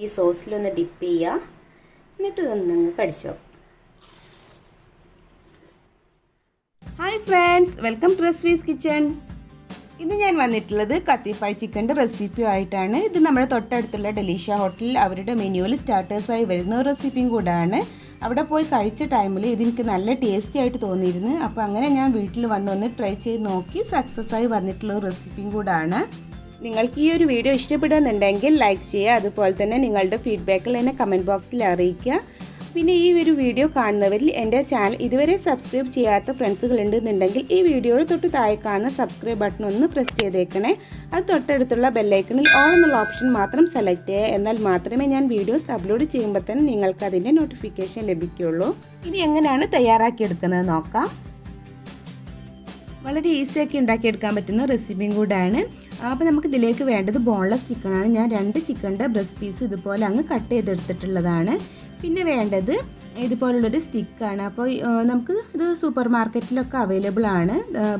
ഈ സോസിലൊന്ന് ഡിപ്പ് ചെയ്യുക. എന്നിട്ട് ഇതൊന്നങ്ങ് കടിച്ചോ. ഹായ് ഫ്രണ്ട്സ്, വെൽക്കം ടു റസ്ഫീസ് കിച്ചൺ. ഇന്ന് ഞാൻ വന്നിട്ടുള്ളത് ഖത്തീഫ് ചിക്കൻ്റെ റെസിപ്പിയുമായിട്ടാണ്. ഇത് നമ്മുടെ തൊട്ടടുത്തുള്ള ഡെലീഷ്യ ഹോട്ടലിൽ അവരുടെ മെനുവിൽ സ്റ്റാർട്ടേഴ്സായി വരുന്ന ഒരു റെസിപ്പിയും കൂടാണ്. അവിടെ പോയി കഴിച്ച ടൈമിൽ ഇതെനിക്ക് നല്ല ടേസ്റ്റി ആയിട്ട് തോന്നിയിരുന്നു. അപ്പോൾ അങ്ങനെ ഞാൻ വീട്ടിൽ വന്നൊന്ന് ട്രൈ ചെയ്ത് നോക്കി സക്സസ് ആയി വന്നിട്ടുള്ള ഒരു റെസിപ്പിയും കൂടാണ്. നിങ്ങൾക്ക് ഈ ഒരു വീഡിയോ ഇഷ്ടപ്പെടുന്നുണ്ടെങ്കിൽ ലൈക്ക് ചെയ്യുക. അതുപോലെ തന്നെ നിങ്ങളുടെ ഫീഡ്ബാക്കിൽ എന്നെ കമൻറ്റ് ബോക്സിൽ അറിയിക്കുക. പിന്നെ ഈ ഒരു വീഡിയോ കാണുന്നവരിൽ എൻ്റെ ചാനൽ ഇതുവരെ സബ്സ്ക്രൈബ് ചെയ്യാത്ത ഫ്രണ്ട്സുകൾ ഉണ്ടെന്നുണ്ടെങ്കിൽ ഈ വീഡിയോയുടെ തൊട്ട് താഴെ കാണുന്ന സബ്സ്ക്രൈബ് ബട്ടൺ ഒന്ന് പ്രസ് ചെയ്തേക്കണേ. അത് തൊട്ടടുത്തുള്ള ബെല്ലൈക്കണിൽ ഓൾ എന്നുള്ള ഓപ്ഷൻ മാത്രം സെലക്ട് ചെയ്യുക. എന്നാൽ മാത്രമേ ഞാൻ വീഡിയോസ് അപ്ലോഡ് ചെയ്യുമ്പോൾ തന്നെ നിങ്ങൾക്ക് അതിൻ്റെ നോട്ടിഫിക്കേഷൻ ലഭിക്കുകയുള്ളൂ. ഇനി എങ്ങനെയാണ് തയ്യാറാക്കിയെടുക്കുന്നത് നോക്കാം. വളരെ ഈസിയാക്കി ഉണ്ടാക്കിയെടുക്കാൻ പറ്റുന്ന റെസിപ്പിയും കൂടെയാണ്. അപ്പോൾ നമുക്ക് ഇതിലേക്ക് വേണ്ടത് ബോൺലെസ് ചിക്കനാണ്. ഞാൻ 2 ചിക്കൻ്റെ ബ്രസ്റ്റ് പീസ് ഇതുപോലെ അങ്ങ് കട്ട് ചെയ്തെടുത്തിട്ടുള്ളതാണ്. പിന്നെ വേണ്ടത് ഇതുപോലുള്ളൊരു സ്റ്റിക്കാണ്. അപ്പോൾ നമുക്ക് ഇത് സൂപ്പർ മാർക്കറ്റിലൊക്കെ അവൈലബിൾ ആണ്.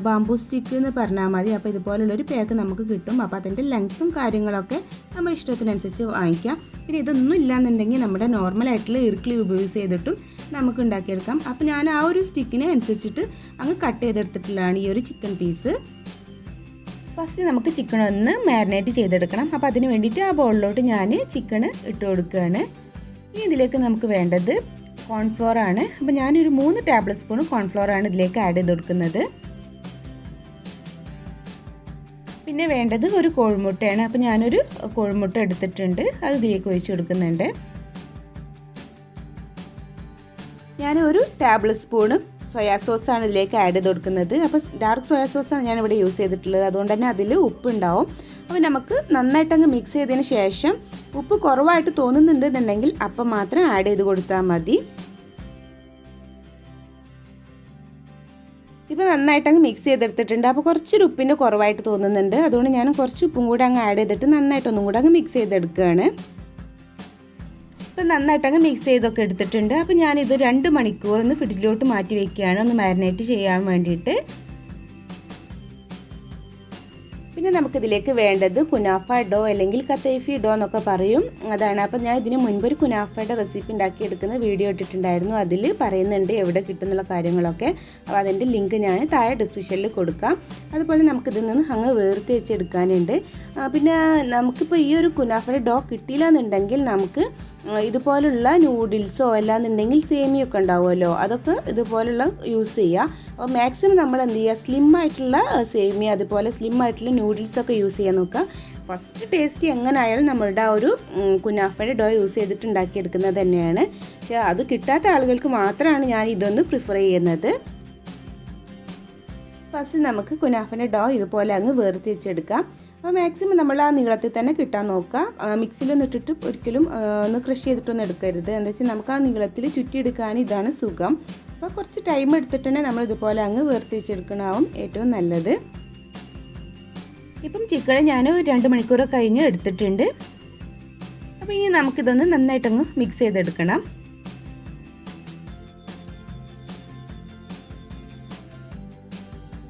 ബാംബൂ സ്റ്റിക്ക് എന്ന് പറഞ്ഞാൽ മതി. അപ്പോൾ ഇതുപോലുള്ളൊരു പാക്ക് നമുക്ക് കിട്ടും. അപ്പോൾ അതിൻ്റെ ലെങ്ത്തും കാര്യങ്ങളൊക്കെ നമ്മൾ ഇഷ്ടത്തിനനുസരിച്ച് വാങ്ങിക്കാം. പിന്നെ ഇതൊന്നും ഇല്ലയെന്നുണ്ടെങ്കിൽ നമ്മുടെ നോർമലായിട്ടുള്ള ഇർക്കിളി യൂസ് ചെയ്തിട്ടും നമുക്ക് ഉണ്ടാക്കിയെടുക്കാം. അപ്പോൾ ഞാൻ ആ ഒരു സ്റ്റിക്കിനെ അനുസരിച്ചിട്ട് അങ്ങ് കട്ട് ചെയ്തെടുത്തിട്ടുള്ളതാണ് ഈ ഒരു ചിക്കൻ പീസ്. ഫസ്റ്റ് നമുക്ക് ചിക്കൻ ഒന്ന് മാരിനേറ്റ് ചെയ്തെടുക്കണം. അപ്പോൾ അതിന് വേണ്ടിയിട്ട് ആ ബൗളിലോട്ട് ഞാൻ ചിക്കൻ ഇട്ട് കൊടുക്കുകയാണ്. ഇനി ഇതിലേക്ക് നമുക്ക് വേണ്ടത് കോൺഫ്ലോർ ആണ്. അപ്പോൾ ഞാനൊരു 3 ടേബിൾ സ്പൂൺ കോൺഫ്ലോർ ആണ് ഇതിലേക്ക് ആഡ് ചെയ്ത് കൊടുക്കുന്നത്. പിന്നെ വേണ്ടത് ഒരു കോഴിമുട്ടയാണ്. അപ്പോൾ ഞാനൊരു കോഴിമുട്ട എടുത്തിട്ടുണ്ട്, അത് ഇതിലേക്ക് ഒഴിച്ച് കൊടുക്കുന്നുണ്ട്. ഞാനൊരു ടേബിൾ സ്പൂണ് സോയാ സോസാണ് ഇതിലേക്ക് ആഡ് ചെയ്ത് കൊടുക്കുന്നത്. അപ്പോൾ ഡാർക്ക് സോയാ സോസാണ് ഞാനിവിടെ യൂസ് ചെയ്തിട്ടുള്ളത്. അതുകൊണ്ട് തന്നെ അതിൽ ഉപ്പ് ഉണ്ടാവും. അപ്പോൾ നമുക്ക് നന്നായിട്ടങ്ങ് മിക്സ് ചെയ്തതിന് ശേഷം ഉപ്പ് കുറവായിട്ട് തോന്നുന്നുണ്ടെന്നുണ്ടെങ്കിൽ അപ്പം മാത്രം ആഡ് ചെയ്ത് കൊടുത്താൽ മതി. ഇപ്പോൾ നന്നായിട്ടങ്ങ് മിക്സ് ചെയ്തെടുത്തിട്ടുണ്ട്. അപ്പോൾ കുറച്ചൊരു ഉപ്പിൻ്റെ കുറവായിട്ട് തോന്നുന്നുണ്ട്. അതുകൊണ്ട് ഞാൻ കുറച്ച് ഉപ്പും കൂടെ അങ്ങ് ആഡ് ചെയ്തിട്ട് നന്നായിട്ടൊന്നും കൂടെ അങ്ങ് മിക്സ് ചെയ്തെടുക്കുകയാണ്. ഇപ്പം നന്നായിട്ടങ്ങ് മിക്സ് ചെയ്തൊക്കെ എടുത്തിട്ടുണ്ട്. അപ്പോൾ ഞാനിത് 2 മണിക്കൂർ ഒന്ന് ഫ്രിഡ്ജിലോട്ട് മാറ്റി വയ്ക്കുകയാണ്, ഒന്ന് മാരിനേറ്റ് ചെയ്യാൻ വേണ്ടിയിട്ട്. പിന്നെ നമുക്കിതിലേക്ക് വേണ്ടത് കുനാഫ ഡോ അല്ലെങ്കിൽ ഖത്തൈഫി ഡോ എന്നൊക്കെ പറയും, അതാണ്. അപ്പോൾ ഞാൻ ഇതിന് മുൻപ് ഒരു കുനാഫയുടെ റെസിപ്പി ഉണ്ടാക്കിയെടുക്കുന്ന വീഡിയോ ഇട്ടിട്ടുണ്ടായിരുന്നു. അതിൽ പറയുന്നുണ്ട് എവിടെ കിട്ടുന്നുള്ള കാര്യങ്ങളൊക്കെ. അപ്പോൾ അതിൻ്റെ ലിങ്ക് ഞാൻ താഴെ ഡിസ്ക്രിപ്ഷനിൽ കൊടുക്കാം. അതുപോലെ നമുക്കിതിൽ നിന്ന് അങ്ങ് വേർതിരിച്ചെടുക്കാനുണ്ട്. പിന്നെ നമുക്കിപ്പോൾ ഈ ഒരു കുനാഫയുടെ ഡോ കിട്ടിയില്ല എന്നുണ്ടെങ്കിൽ നമുക്ക് ഇതുപോലുള്ള നൂഡിൽസോ അല്ലാന്നുണ്ടെങ്കിൽ സേമിയൊക്കെ ഉണ്ടാവുമല്ലോ, അതൊക്കെ ഇതുപോലുള്ള യൂസ് ചെയ്യുക. അപ്പോൾ മാക്സിമം നമ്മൾ എന്ത് ചെയ്യുക, സ്ലിം ആയിട്ടുള്ള സേമിയ അതുപോലെ സ്ലിം ആയിട്ടുള്ള നൂഡിൽസൊക്കെ യൂസ് ചെയ്യാൻ നോക്കുക. ഫസ്റ്റ് ടേസ്റ്റ് എങ്ങനെയായാലും നമ്മളുടെ ആ ഒരു കുനാഫയുടെ ഡോ യൂസ് ചെയ്തിട്ട് ഉണ്ടാക്കിയെടുക്കുന്നത് തന്നെയാണ്. പക്ഷേ അത് കിട്ടാത്ത ആളുകൾക്ക് മാത്രമാണ് ഞാൻ ഇതൊന്ന് പ്രിഫർ ചെയ്യുന്നത്. ഫസ്റ്റ് നമുക്ക് കുനാഫയുടെ ഡോ ഇതുപോലെ അങ്ങ് വേർതിരിച്ചെടുക്കാം. അപ്പോൾ മാക്സിമം നമ്മൾ ആ നീളത്തിൽ തന്നെ കിട്ടാൻ നോക്കുക. മിക്സിയിലൊന്നും ഇട്ടിട്ട് ഒരിക്കലും ഒന്ന് ക്രഷ് ചെയ്തിട്ടൊന്നും എടുക്കരുത്. എന്താ വെച്ചാൽ നമുക്ക് ആ നീളത്തിൽ ചുറ്റിയെടുക്കാൻ ഇതാണ് സുഖം. അപ്പോൾ കുറച്ച് ടൈം എടുത്തിട്ട് തന്നെ നമ്മൾ ഇതുപോലെ അങ്ങ് വേർതിരിച്ചെടുക്കണമാവും ഏറ്റവും നല്ലത്. ഇപ്പം ചിക്കൻ ഞാൻ 2 മണിക്കൂർ കഴിഞ്ഞ് എടുത്തിട്ടുണ്ട്. അപ്പോൾ ഇനി നമുക്കിതൊന്ന് നന്നായിട്ടങ്ങ് മിക്സ് ചെയ്തെടുക്കണം.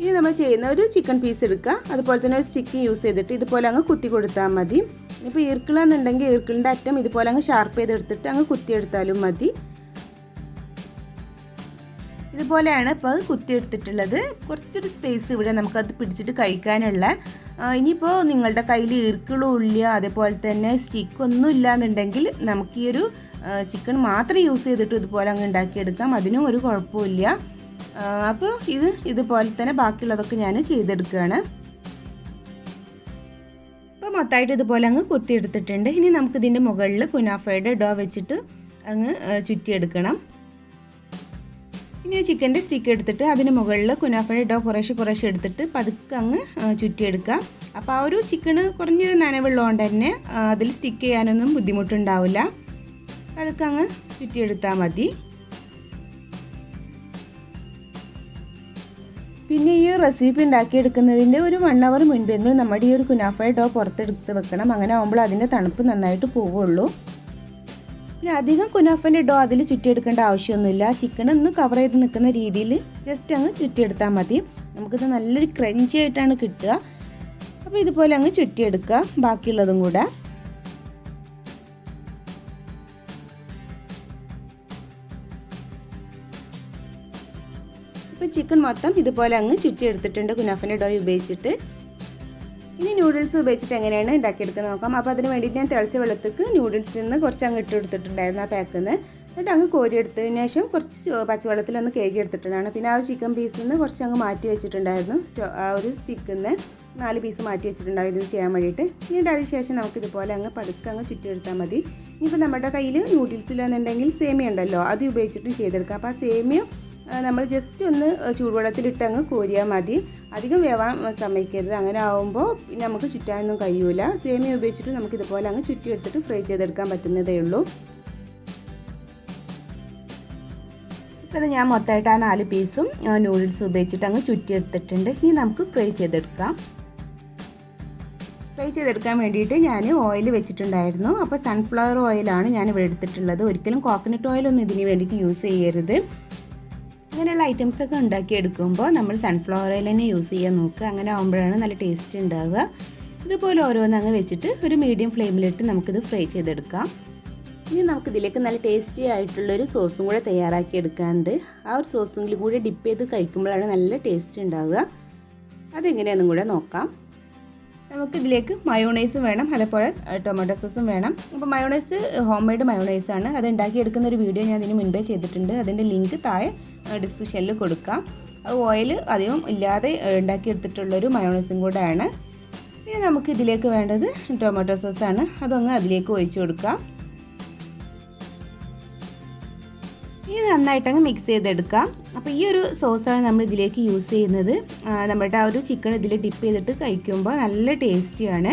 ഇനി നമ്മൾ ചെയ്യുന്ന ഒരു ചിക്കൻ പീസ് എടുക്കുക. അതുപോലെ തന്നെ ഒരു സ്റ്റിക്ക് യൂസ് ചെയ്തിട്ട് ഇതുപോലെ അങ്ങ് കുത്തി കൊടുത്താൽ മതി. ഇപ്പോൾ ഈർക്കിളെന്നുണ്ടെങ്കിൽ ഈർക്കിളിൻ്റെ അറ്റം ഇതുപോലെ അങ്ങ് ഷാർപ്പ് ചെയ്തെടുത്തിട്ട് അങ്ങ് കുത്തിയെടുത്താലും മതി. ഇതുപോലെയാണ് ഇപ്പോൾ അത് കുത്തിയെടുത്തിട്ടുള്ളത്. കുറച്ചൊരു സ്പേസ് ഇവിടെ നമുക്കത് പിടിച്ചിട്ട് കഴിക്കാനുള്ള. ഇനിയിപ്പോൾ നിങ്ങളുടെ കയ്യിൽ ഈർക്കിളും ഇല്ല, അതേപോലെ തന്നെ സ്റ്റിക്കൊന്നും ഇല്ല എന്നുണ്ടെങ്കിൽ നമുക്ക് ഈ ഒരു ചിക്കൻ മാത്രം യൂസ് ചെയ്തിട്ട് ഇതുപോലെ അങ്ങ് ഉണ്ടാക്കിയെടുക്കാം. അതിനും ഒരു കുഴപ്പമില്ല. അപ്പോൾ ഇതുപോലെ തന്നെ ബാക്കിയുള്ളതൊക്കെ ഞാൻ ചെയ്തെടുക്കുകയാണ്. അപ്പോൾ മൊത്തമായിട്ട് ഇതുപോലെ അങ്ങ് കുത്തിയെടുത്തിട്ടുണ്ട്. ഇനി നമുക്കിതിൻ്റെ മുകളിൽ കുനാഫയുടെ ഡോ വെച്ചിട്ട് അങ്ങ് ചുറ്റിയെടുക്കണം. ഇനി ചിക്കൻ്റെ സ്റ്റിക്ക് എടുത്തിട്ട് അതിന് മുകളിൽ കുനാഫയുടെ ഡോ കുറേശ്ശെ എടുത്തിട്ട് പതുക്കെ അങ്ങ് ചുറ്റിയെടുക്കുക. അപ്പോൾ ആ ഒരു ചിക്കന് കുറഞ്ഞൊരു നനവുള്ളതുകൊണ്ട് തന്നെ അതിൽ സ്റ്റിക്ക് ചെയ്യാനൊന്നും ബുദ്ധിമുട്ടുണ്ടാവില്ല. പതുക്കെ അങ്ങ് ചുറ്റിയെടുത്താൽ മതി. പിന്നെ ഈ റെസിപ്പി ഉണ്ടാക്കിയെടുക്കുന്നതിൻ്റെ ഒരു 1 അവർ മുൻപെങ്കിലും നമ്മുടെ ഈ ഒരു കുനാഫയുടെ ഡോ പുറത്തെടുത്ത് വെക്കണം. അങ്ങനെ ആകുമ്പോൾ അതിൻ്റെ തണുപ്പ് നന്നായിട്ട് പോവുള്ളൂ. പിന്നെ അധികം കുനാഫൻ്റെ ഡോ അതിൽ ചുറ്റിയെടുക്കേണ്ട ആവശ്യമൊന്നുമില്ല. ചിക്കൻ ഒന്ന് കവർ ചെയ്ത് നിൽക്കുന്ന രീതിയിൽ ജസ്റ്റ് അങ്ങ് ചുറ്റിയെടുത്താൽ മതി. നമുക്കിത് നല്ലൊരു ക്രഞ്ചി ആയിട്ടാണ് കിട്ടുക. അപ്പോൾ ഇതുപോലെ അങ്ങ് ചുറ്റിയെടുക്കുക ബാക്കിയുള്ളതും കൂടെ. ഇപ്പോൾ ചിക്കൻ മൊത്തം ഇതുപോലെ അങ്ങ് ചുറ്റിയെടുത്തിട്ടുണ്ട് കുനാഫൻ്റെ ഡോ ഉപയോഗിച്ചിട്ട്. ഇനി നൂഡിൽസ് ഉപയോഗിച്ചിട്ട് എങ്ങനെയാണ് ഉണ്ടാക്കിയെടുക്കുന്നത് നോക്കാം. അപ്പോൾ അതിന് വേണ്ടിയിട്ട് ഞാൻ തിളച്ച വെള്ളത്തേക്ക് നൂഡിൽസിൽ നിന്ന് കുറച്ച് അങ്ങ് ഇട്ട് കൊടുത്തിട്ടുണ്ടായിരുന്നു ആ പാക്കിൽ നിന്ന്. എന്നിട്ട് അങ്ങ് കോരിയെടുത്തതിന് ശേഷം കുറച്ച് പച്ചവെള്ളത്തിലൊന്ന് കഴുകിയെടുത്തിട്ടുണ്ടാണ്. പിന്നെ ആ ചിക്കൻ പീസിൽ നിന്ന് കുറച്ച് അങ്ങ് മാറ്റി വെച്ചിട്ടുണ്ടായിരുന്നു. ആ ഒരു സ്റ്റിക്കിൽ നിന്ന് 4 പീസ് മാറ്റി വെച്ചിട്ടുണ്ടാവും ഇത് ചെയ്യാൻ വേണ്ടിയിട്ട്. എന്നിട്ട് അതിന് ശേഷം നമുക്കിതുപോലെ അങ്ങ് പതുക്കെ അങ്ങ് ചുറ്റിയെടുത്താൽ മതി. ഇനിയിപ്പോൾ നമ്മുടെ കയ്യിൽ നൂഡിൽസിലെന്നുണ്ടെങ്കിൽ സേമിയ ഉണ്ടല്ലോ, അത് ഉപയോഗിച്ചിട്ടും ചെയ്തെടുക്കാം. അപ്പോൾ ആ സേമിയ നമ്മൾ ജസ്റ്റ് ഒന്ന് ചൂടുവെള്ളത്തിലിട്ട് അങ്ങ് കോരിയാൽ മതി. അധികം വേവാൻ സമ്മതിക്കരുത്. അങ്ങനെ ആകുമ്പോൾ പിന്നെ നമുക്ക് ചുറ്റാനൊന്നും കഴിയൂല. സേമിയ ഉപയോഗിച്ചിട്ട് നമുക്കിതുപോലെ അങ്ങ് ചുറ്റിയെടുത്തിട്ട് ഫ്രൈ ചെയ്തെടുക്കാൻ പറ്റുന്നതേ ഉള്ളൂ. ഇപ്പോൾ അത് ഞാൻ മൊത്തമായിട്ട് ആ 4 പീസും നൂഡിൽസ് ഉപയോഗിച്ചിട്ട് അങ്ങ് ചുറ്റിയെടുത്തിട്ടുണ്ട്. ഇനി നമുക്ക് ഫ്രൈ ചെയ്തെടുക്കാം. ഫ്രൈ ചെയ്തെടുക്കാൻ വേണ്ടിയിട്ട് ഞാൻ ഓയിൽ വെച്ചിട്ടുണ്ടായിരുന്നു. അപ്പോൾ സൺഫ്ലവർ ഓയിലാണ് ഞാൻ ഇവിടെ എടുത്തിട്ടുള്ളത്. ഒരിക്കലും കോക്കനട്ട് ഓയിലൊന്നും ഇതിന് വേണ്ടിയിട്ട് യൂസ് ചെയ്യരുത്. അങ്ങനെയുള്ള ഐറ്റംസൊക്കെ ഉണ്ടാക്കിയെടുക്കുമ്പോൾ നമ്മൾ സൺഫ്ലവർ ഓയിൽ തന്നെ യൂസ് ചെയ്യാൻ നോക്കുക. അങ്ങനെ ആകുമ്പോഴാണ് നല്ല ടേസ്റ്റ് ഉണ്ടാവുക. ഇതുപോലെ ഓരോന്നങ്ങ് വെച്ചിട്ട് ഒരു മീഡിയം ഫ്ലെയിമിലിട്ട് നമുക്കിത് ഫ്രൈ ചെയ്തെടുക്കാം. ഇനി നമുക്കിതിലേക്ക് നല്ല ടേസ്റ്റി ആയിട്ടുള്ളൊരു സോസും കൂടെ തയ്യാറാക്കി എടുക്കാനുണ്ട്. ആ ഒരു സോസും കൂടി ഡിപ്പ് ചെയ്ത് കഴിക്കുമ്പോഴാണ് നല്ല ടേസ്റ്റ് ഉണ്ടാവുക. അതെങ്ങനെയാണെന്നും കൂടെ നോക്കാം. നമുക്കിതിലേക്ക് മയോണൈസ് വേണം, അതേപോലെ ടൊമാറ്റോ സോസും വേണം. അപ്പോൾ മയോണൈസ് ഹോം മെയ്ഡ് മയോണൈസാണ്. അത് ഉണ്ടാക്കിയെടുക്കുന്ന ഒരു വീഡിയോ ഞാൻ ഇതിന് മുൻപേ ചെയ്തിട്ടുണ്ട്. അതിൻ്റെ ലിങ്ക് താഴെ ഡിസ്ക്രിപ്ഷനിൽ കൊടുക്കാം. അത് ഓയിൽ അധികം ഇല്ലാതെ ഉണ്ടാക്കിയെടുത്തിട്ടുള്ളൊരു മയോണൈസും കൂടെയാണ്. ഇനി നമുക്ക് ഇതിലേക്ക് വേണ്ടത് ടൊമാറ്റോ സോസാണ്. അതൊന്ന് അതിലേക്ക് ഒഴിച്ചു കൊടുക്കാം. ഇത് നന്നായിട്ടങ്ങ് മിക്സ് ചെയ്തെടുക്കാം. അപ്പോൾ ഈ ഒരു സോസാണ് നമ്മൾ ഇതിലേക്ക് യൂസ് ചെയ്യുന്നത്. നമ്മുടെ ആ ഒരു ചിക്കൻ ഇതിൽ ഡിപ്പ് ചെയ്തിട്ട് കഴിക്കുമ്പോൾ നല്ല ടേസ്റ്റിയാണ്.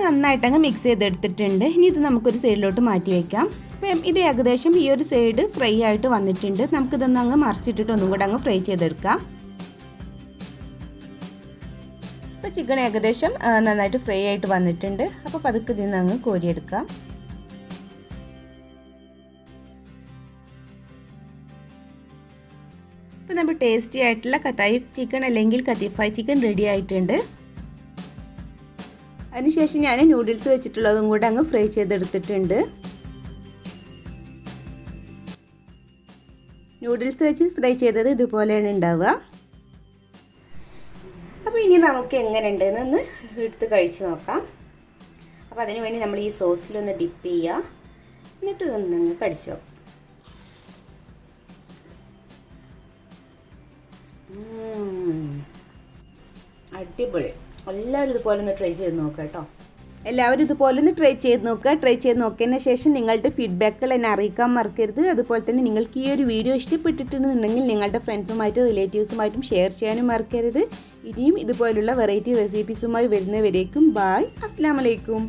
നന്നായിട്ടങ്ങ് മിക്സ് ചെയ്തെടുത്തിട്ടുണ്ട്. ഇനി ഇത് നമുക്കൊരു സൈഡിലോട്ട് മാറ്റി വയ്ക്കാം. അപ്പം ഇത് ഏകദേശം ഈ ഒരു സൈഡ് ഫ്രൈ ആയിട്ട് വന്നിട്ടുണ്ട്. നമുക്കിതൊന്ന് അങ്ങ് മറിച്ചിട്ടിട്ട് ഒന്നും കൂടെ അങ്ങ് ഫ്രൈ ചെയ്തെടുക്കാം. ഇപ്പോൾ ചിക്കൻ ഏകദേശം നന്നായിട്ട് ഫ്രൈ ആയിട്ട് വന്നിട്ടുണ്ട്. അപ്പോൾ പതുക്കെ ഇതിൽ നിന്ന് അങ്ങ് കോരിയെടുക്കാം. ഇപ്പോൾ നമ്മൾ ടേസ്റ്റി ആയിട്ടുള്ള ഖതായിഫ് ചിക്കൻ അല്ലെങ്കിൽ ഖതീഫായ് ചിക്കൻ റെഡി ആയിട്ടുണ്ട്. അതിനുശേഷം ഞാൻ നൂഡിൽസ് വെച്ചിട്ടുള്ളതും കൂടെ അങ്ങ് ഫ്രൈ ചെയ്തെടുത്തിട്ടുണ്ട്. നൂഡിൽസ് വെച്ച് ഫ്രൈ ചെയ്തത് ഇതുപോലെയാണ് ഉണ്ടാവുക. അപ്പോൾ ഇനി നമുക്ക് എങ്ങനെ ഉണ്ടെന്നൊന്ന് എടുത്ത് കഴിച്ച് നോക്കാം. അപ്പോൾ അതിന് വേണ്ടി നമ്മൾ ഈ സോസിലൊന്ന് ഡിപ്പ് ചെയ്യുക. എന്നിട്ട് ഇതൊന്നങ്ങ് കടിച്ചോ. അടിപൊളി. എല്ലാവരും ഇതുപോലെ ഒന്ന് ട്രൈ ചെയ്ത് നോക്കുക കേട്ടോ. എല്ലാവരും ഇതുപോലെ ഒന്ന് ട്രൈ ചെയ്ത് നോക്കുക. ട്രൈ ചെയ്ത് നോക്കിയതിന് ശേഷം നിങ്ങളുടെ ഫീഡ്ബാക്കുകൾ എന്നെ അറിയിക്കാൻ മറക്കരുത്. അതുപോലെ തന്നെ നിങ്ങൾക്ക് ഈ ഒരു വീഡിയോ ഇഷ്ടപ്പെട്ടിട്ടുണ്ടെന്നുണ്ടെങ്കിൽ നിങ്ങളുടെ ഫ്രണ്ട്സുമായിട്ടും റിലേറ്റീവ്സുമായിട്ടും ഷെയർ ചെയ്യാനും മറക്കരുത്. ഇനിയും ഇതുപോലുള്ള വെറൈറ്റി റെസിപ്പീസുമായി വരുന്നവരേക്കും ബായ്. അസ്സലാമു അലൈക്കും.